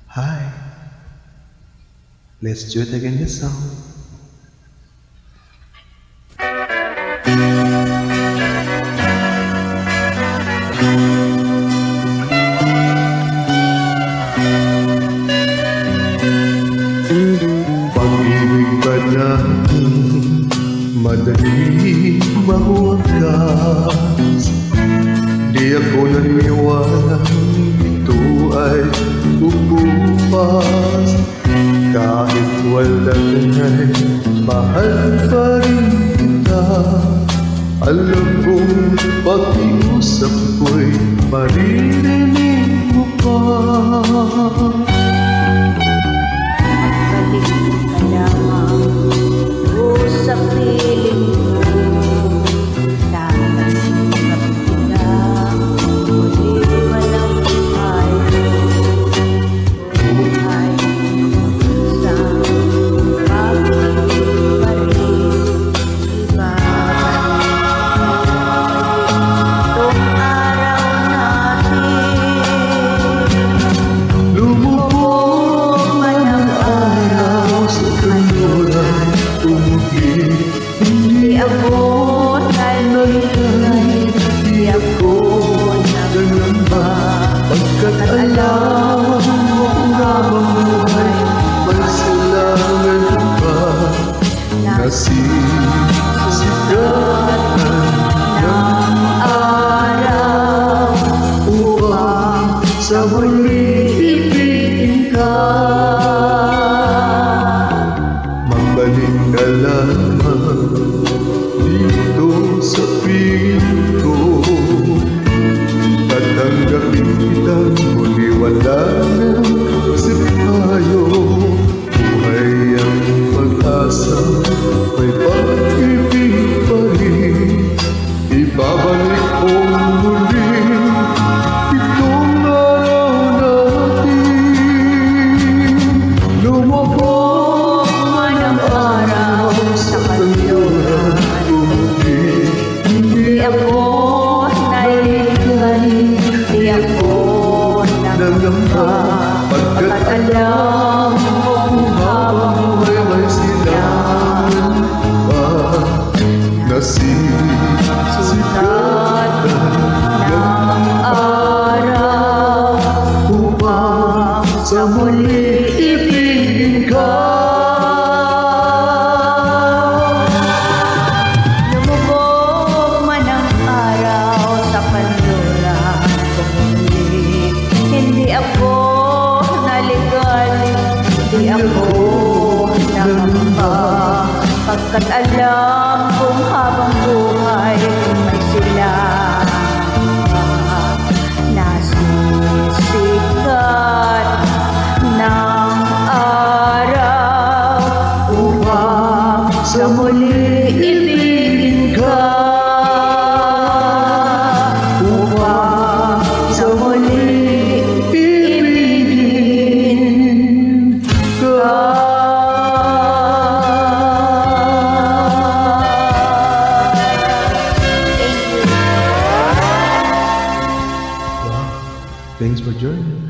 Hi, let's do it again this song. Pag-ibig ba natin madali mawakas? Di ako naniniwala ito ay bubukas. Kahit walang ay mahal pa rin kita. Alam kong pag-iusap ko'y maririnig mo pa. Balik ka lamang sa piling mo. Dapat magbilang muli walang tayo. Buhay mag-isang pag-ibig pa rin. Ibabalik itong araw natin. Lumubog man ang araw sa kanluran, umuwi. Hindi ako nalulungay, hindi ako nangamba. Pagkat alam mo habang buhay, may silangan pa na sisigatan ng araw upang sa huli ibigin ka. Mabalik ka lamang dito sa piling ko. Tatanggapin kitang muli wala nang sipayo. Buhay ang pag-asa, may pag-ibig pa rin. Ibabalik kong muli itong araw natin. Lumabog man ang araw sa kanluran. Hindi ako nalilingay, hindi ako nangamba. Pagkat alam kong habang buhay may silangan pa na sisigatan ng araw upang sa muli ibigin ka. Lumubog man ang araw sa kanluran. Hindi ako naligalig, hindi ako nangamba. Pagkat alam kong habang buhay may sila nasisikat ng araw upang sa muli ibigin ka. Upang sa muli ibigin ka. Thanks for joining.